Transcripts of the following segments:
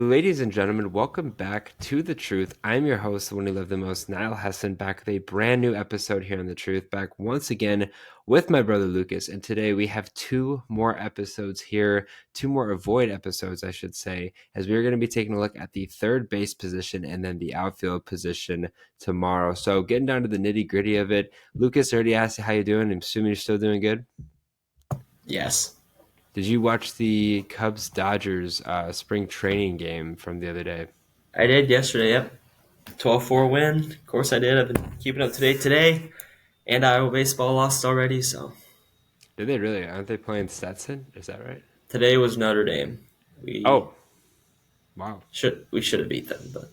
Ladies and gentlemen, welcome back to The Truth. I'm your host, the one who lived the most, Niall Hessen, back with a brand new episode here on The Truth, back once again with my brother Lucas. And today we have two more episodes here, two more Avoid episodes, I should say, as we're going to be taking a look at the third base position and then the outfield position tomorrow. So getting down to the nitty gritty of it, Lucas, I already asked you how you doing. I'm assuming you're still doing good. Yes, Did you watch the Cubs Dodgers spring training game from the other day? I did yesterday. Yep, 12-4 win. Of course, I did. I've been keeping up to date today, and Iowa baseball lost already. So Did they really? Aren't they playing Stetson? Is that right? today was Notre Dame. We Oh, wow. should have beat them, but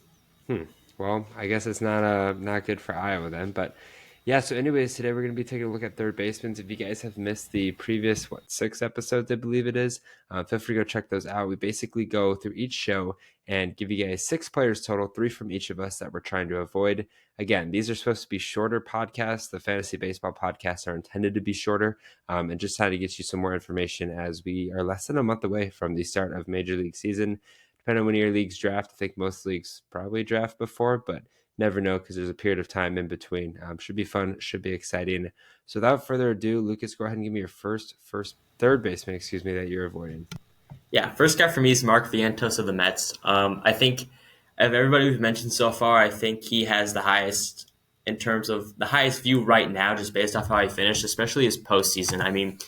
Hmm. Well, I guess it's not good for Iowa then. But yeah. So, anyways, today we're going to be taking a look at third basemen. If you guys have missed the previous 6 episodes, I believe it is, feel free to go check those out. We basically go through each show and give you guys 6 players total, 3 from each of us that we're trying to avoid. Again, these are supposed to be shorter podcasts. The fantasy baseball podcasts are intended to be shorter, and just trying to get you some more information as we are less than a month away from the start of Major League season. Depending on when your leagues draft, I think most leagues probably draft before, but never know because there's a period of time in between. Should be fun, should be exciting. So without further ado, Lucas, go ahead and give me your first third baseman, that you're avoiding. yeah, first guy for me is Mark Vientos of the Mets. I think of everybody we've mentioned so far, I think he has the highest in terms of the highest view right now, just based off how he finished, especially his postseason. I mean,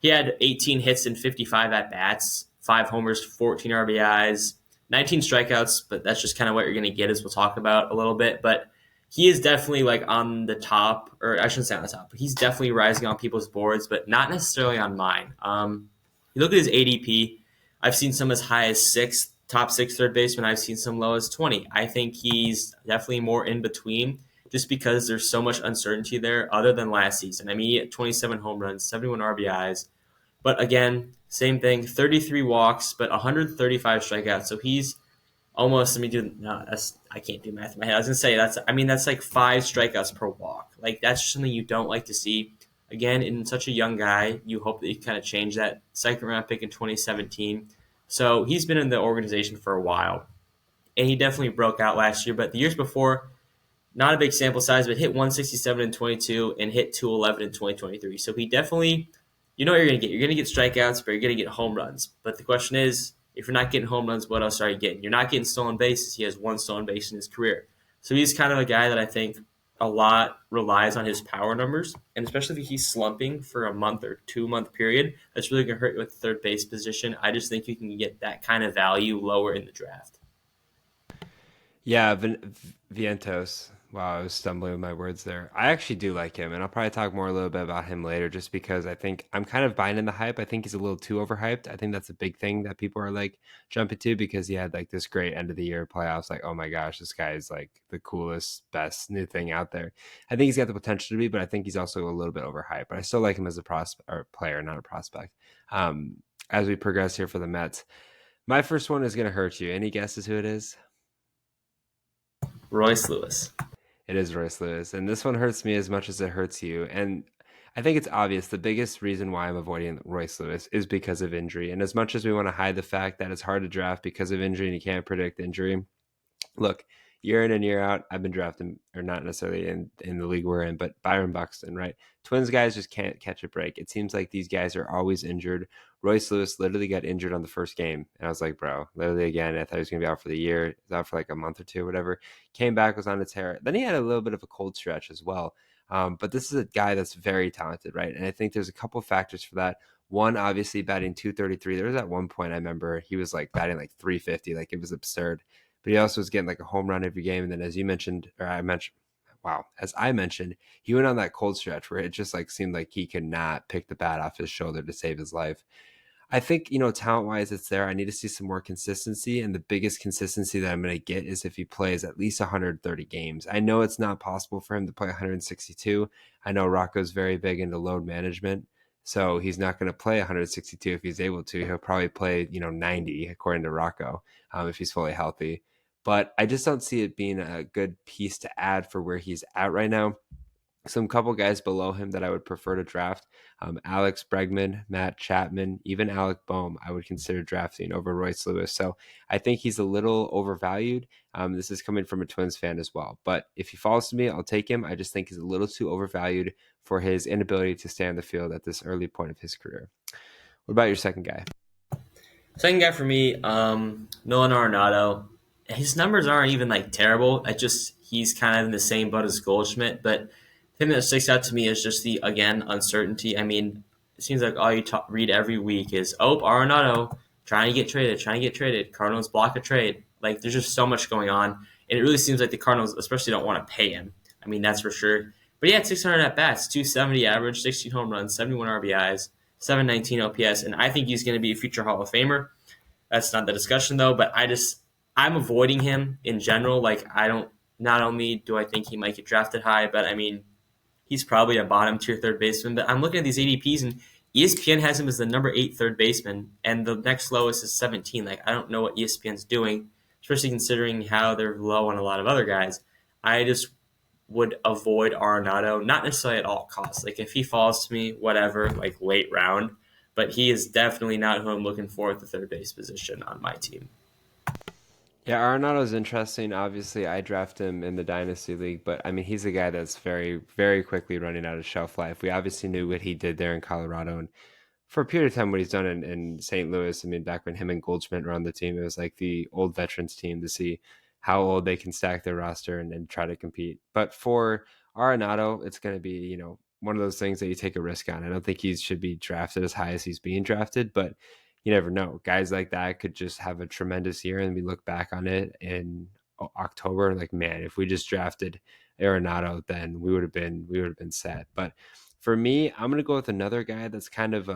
he had 18 hits and 55 at bats, 5 homers, 14 RBIs, 19 strikeouts, but that's just kind of what you're going to get, as we'll talk about a little bit. But he is definitely like on the top, or I shouldn't say on the top, but he's definitely rising on people's boards, but not necessarily on mine. You look at his ADP. I've seen some as high as top six third baseman. I've seen some low as 20. I think he's definitely more in between, just because there's so much uncertainty there other than last season. I mean, he had 27 home runs, 71 RBIs, but again, same thing, 33 walks, but 135 strikeouts. So he's almost, let me do, no, I can't do math in my head. I was going to say, that's like 5 strikeouts per walk. Like, that's just something you don't like to see. Again, in such a young guy, you hope that you kind of change that. Second round pick in 2017. So he's been in the organization for a while, and he definitely broke out last year. But the years before, not a big sample size, but hit 167 in 22 and hit 211 in 2023. So he definitely, you know what you're going to get. You're going to get strikeouts, but you're going to get home runs. But the question is, if you're not getting home runs, what else are you getting? You're not getting stolen bases. He has 1 stolen base in his career. So he's kind of a guy that I think a lot relies on his power numbers. And especially if he's slumping for a month or 2 month period, that's really going to hurt you with the third base position. I just think you can get that kind of value lower in the draft. Yeah, Vientos. Wow, I was stumbling with my words there. I actually do like him, and I'll probably talk more a little bit about him later just because I think I'm kind of buying in the hype. I think he's a little too overhyped. I think that's a big thing that people are like jumping to because he had like this great end of the year playoffs. Like, oh my gosh, this guy is like the coolest, best new thing out there. I think he's got the potential to be, but I think he's also a little bit overhyped. But I still like him as a prospect or player, not a prospect. Um, as we progress here for the Mets, my first one is going to hurt you. Any guesses who it is? Royce Lewis. It is Royce Lewis. And this one hurts me as much as it hurts you. And I think it's obvious the biggest reason why I'm avoiding Royce Lewis is because of injury. And as much as we want to hide the fact that it's hard to draft because of injury and you can't predict injury, look, year in and year out, I've been drafting, or not necessarily in the league we're in, but Byron Buxton, right? Twins guys just can't catch a break. It seems like these guys are always injured. Royce Lewis literally got injured on the first game. And I was like, bro, literally again, I thought he was going to be out for the year. He was out for like a month or two, whatever. Came back, was on a tear. Then he had a little bit of a cold stretch as well. But this is a guy that's very talented, right? And I think there's a couple factors for that. One, obviously batting 233. There was at one point I remember he was like batting like 350. Like it was absurd. But he also was getting like a home run every game. And then as you mentioned, or I mentioned, wow, as I mentioned, he went on that cold stretch where it just like seemed like he could not pick the bat off his shoulder to save his life. I think, talent wise, it's there. I need to see some more consistency. And the biggest consistency that I'm going to get is if he plays at least 130 games. I know it's not possible for him to play 162. I know Rocco's very big into load management. So he's not going to play 162 if he's able to. He'll probably play, 90 according to Rocco, if he's fully healthy. But I just don't see it being a good piece to add for where he's at right now. Some couple guys below him that I would prefer to draft: Alex Bregman, Matt Chapman, even Alec Boehm. I would consider drafting over Royce Lewis. So I think he's a little overvalued. This is coming from a Twins fan as well. But if he falls to me, I'll take him. I just think he's a little too overvalued for his inability to stay on the field at this early point of his career. What about your second guy? Second guy for me, Nolan Arenado. His numbers aren't even like terrible. I just he's kind of in the same boat as Goldschmidt, but the thing that sticks out to me is just the again uncertainty. I mean, it seems like all you read every week is Arenado trying to get traded, trying to get traded. Cardinals block a trade. Like there's just so much going on, and it really seems like the Cardinals especially don't want to pay him. I mean that's for sure. But he had 600 at bats, 270 average, 16 home runs, 71 RBIs. 719 OPS, and I think he's going to be a future Hall of Famer. That's not the discussion though, but I'm avoiding him in general. Like I don't. Not only do I think he might get drafted high, but I mean he's probably a bottom tier third baseman. But I'm looking at these ADPs, and ESPN has him as the number 8 third baseman, and the next lowest is 17. Like I don't know what ESPN's doing, especially considering how they're low on a lot of other guys. I just would avoid Arenado, not necessarily at all costs. Like if he falls to me, whatever, like late round, but he is definitely not who I'm looking for at the third base position on my team. Yeah, Arenado's interesting. Obviously, I draft him in the Dynasty League, but I mean, he's a guy that's very, very quickly running out of shelf life. We obviously knew what he did there in Colorado, and for a period of time, what he's done in St. Louis. I mean, back when him and Goldschmidt were on the team, it was like the old veterans team to see how old they can stack their roster and try to compete. But for Arenado, it's going to be, one of those things that you take a risk on. I don't think he should be drafted as high as he's being drafted, but you never know. Guys like that could just have a tremendous year, and we look back on it in October like, man, if we just drafted Arenado, then we would have been set. But for me, I'm gonna go with another guy that's kind of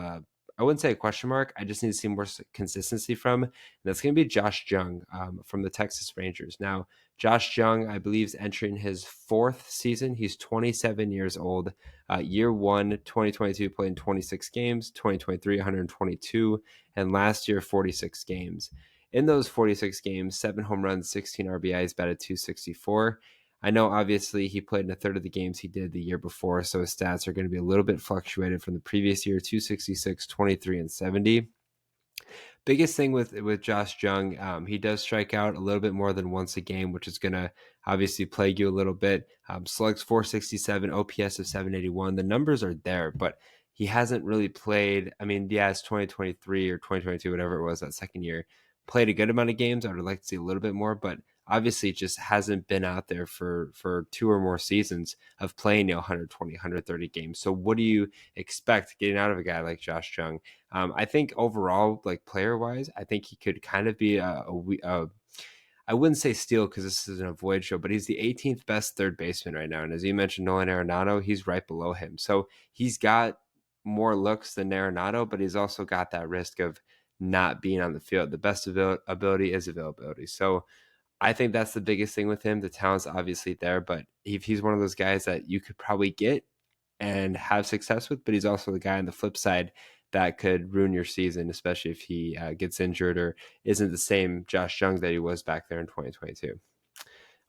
I wouldn't say a question mark. I just need to see more consistency from, and that's going to be Josh Jung from the Texas Rangers. Now, Josh Jung, I believe, is entering his 4th season. He's 27 years old. Year one, 2022, played in 26 games, 2023, 122, and last year, 46 games. In those 46 games, 7 home runs, 16 RBIs, batted 264. I know obviously he played in a third of the games he did the year before, so his stats are going to be a little bit fluctuated from the previous year: 266, 23, and 70. Biggest thing with Josh Jung, he does strike out a little bit more than once a game, which is going to obviously plague you a little bit. Slugs 467, OPS of 781. The numbers are there, but he hasn't really played. I mean, yeah, it's 2023 or 2022, whatever it was, that second year. Played a good amount of games. I would like to see a little bit more, but obviously just hasn't been out there for 2 or more seasons of playing 120, 130 games. So what do you expect getting out of a guy like Josh Jung? I think overall, like player wise, I think he could kind of be I wouldn't say steal because this is an avoid show, but he's the 18th best third baseman right now. And as you mentioned, Nolan Arenado, he's right below him. So he's got more looks than Arenado, but he's also got that risk of not being on the field. The best ability is availability. So I think that's the biggest thing with him. The talent's obviously there, but if he's one of those guys that you could probably get and have success with, but he's also the guy on the flip side that could ruin your season, especially if he gets injured or isn't the same Josh Jung that he was back there in 2022.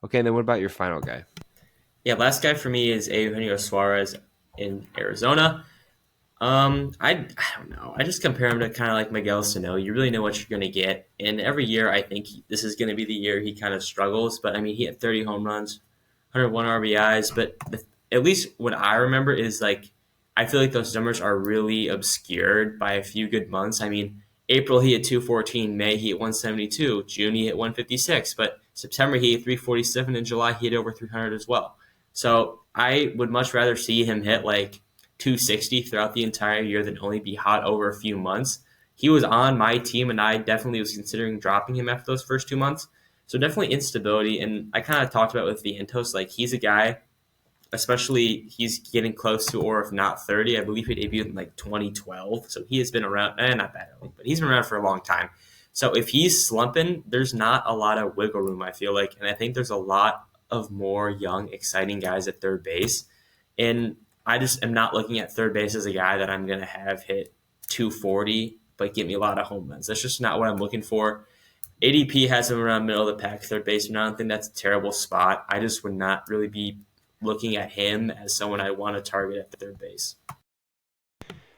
Okay, and then what about your final guy? Yeah, last guy for me is Eugenio Suarez in Arizona. I don't know. I just compare him to kind of like Miguel Sano. You really know what you're going to get, and every year I think this is going to be the year he kind of struggles. But I mean, he had 30 home runs, 101 RBIs. But at least what I remember is like I feel like those numbers are really obscured by a few good months. I mean, April he hit 214, May he hit 172, June he hit 156, but September he hit 347, and July he hit over 300 as well. So I would much rather see him hit like 260 throughout the entire year than only be hot over a few months. He was on my team, and I definitely was considering dropping him after those first 2 months. So definitely instability, and I kind of talked about with Vientos, like he's a guy, especially he's getting close to, or if not 30, I believe he debuted in like 2012. So he has been around, not that early, but he's been around for a long time. So if he's slumping, there's not a lot of wiggle room, I feel like, and I think there's a lot of more young, exciting guys at third base. And I just am not looking at third base as a guy that I'm going to have hit 240, but get me a lot of home runs. That's just not what I'm looking for. ADP has him around middle of the pack, third baseman. I don't think that's a terrible spot. I just would not really be looking at him as someone I want to target at third base.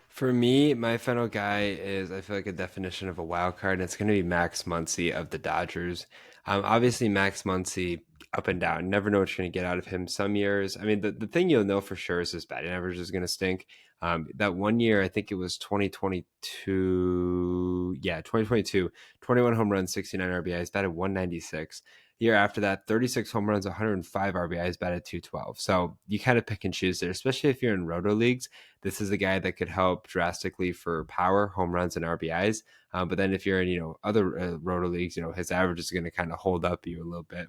For me, my final guy is, I feel like, a definition of a wild card, and it's going to be Max Muncy of the Dodgers. Obviously, Max Muncy, up and down. Never know what you're going to get out of him. Some years, I mean, the thing you'll know for sure is his batting average is going to stink. That one year, I think it was 2022. Yeah, 2022, 21 home runs, 69 RBIs, batted 196. Year after that, 36 home runs, 105 RBIs, batted 212. So you kind of pick and choose there, especially if you're in roto leagues. This is a guy that could help drastically for power, home runs, and RBIs. But then if you're in, other roto leagues, his average is going to kind of hold up you a little bit.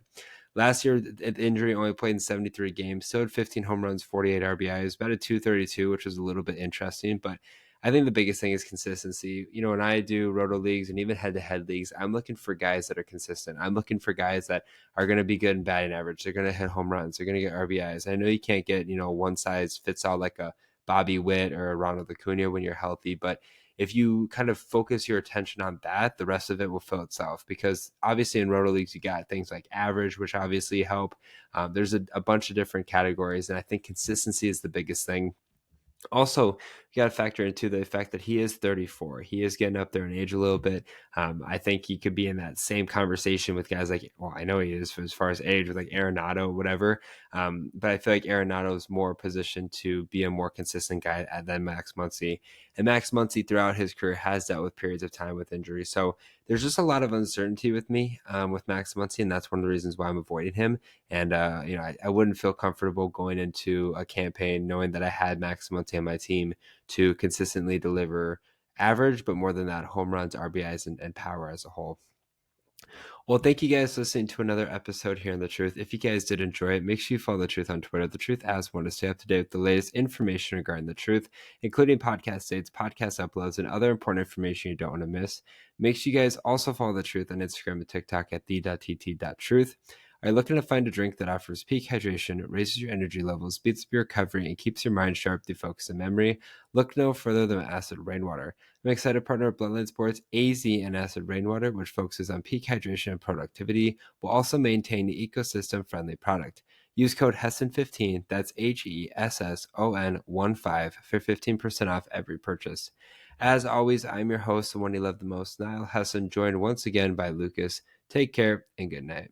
Last year, the injury, only played in 73 games, still had 15 home runs, 48 RBIs, about a 232, which was a little bit interesting. But I think the biggest thing is consistency. When I do roto leagues and even head-to-head leagues, I'm looking for guys that are consistent. I'm looking for guys that are going to be good in batting average. They're going to hit home runs. They're going to get RBIs. I know you can't get, one size fits all like a Bobby Witt or a Ronald Acuna when you're healthy, but if you kind of focus your attention on that, the rest of it will fill itself. Because obviously in roto leagues, you got things like average, which obviously help. There's a bunch of different categories, and I think consistency is the biggest thing. Also, you got to factor into the fact that he is 34. He is getting up there in age a little bit. I think he could be in that same conversation with guys like, well, I know he is as far as age with like Arenado, whatever. But I feel like Arenado is more positioned to be a more consistent guy than Max Muncy. And Max Muncy throughout his career has dealt with periods of time with injury. So there's just a lot of uncertainty with me with Max Muncy, and that's one of the reasons why I'm avoiding him. And I wouldn't feel comfortable going into a campaign knowing that I had Max Muncy on my team to consistently deliver average, but more than that, home runs, RBIs, and power as a whole. Well, thank you guys for listening to another episode here on The Truth. If you guys did enjoy it, make sure you follow The Truth on Twitter, The Truth as one, to stay up to date with the latest information regarding The Truth, including podcast dates, podcast uploads, and other important information you don't want to miss. Make sure you guys also follow The Truth on Instagram and TikTok at the.tt.truth. Are you looking to find a drink that offers peak hydration, raises your energy levels, speeds up your recovery, and keeps your mind sharp through focus and memory? Look no further than Acid Rainwater. I'm excited to partner with Bloodline Sports, AZ, and Acid Rainwater, which focuses on peak hydration and productivity, while also maintaining the ecosystem-friendly product. Use code HESSON15, that's HESSON15 for 15% off every purchase. As always, I'm your host, the one you love the most, Niall Hesson, joined once again by Lucas. Take care and good night.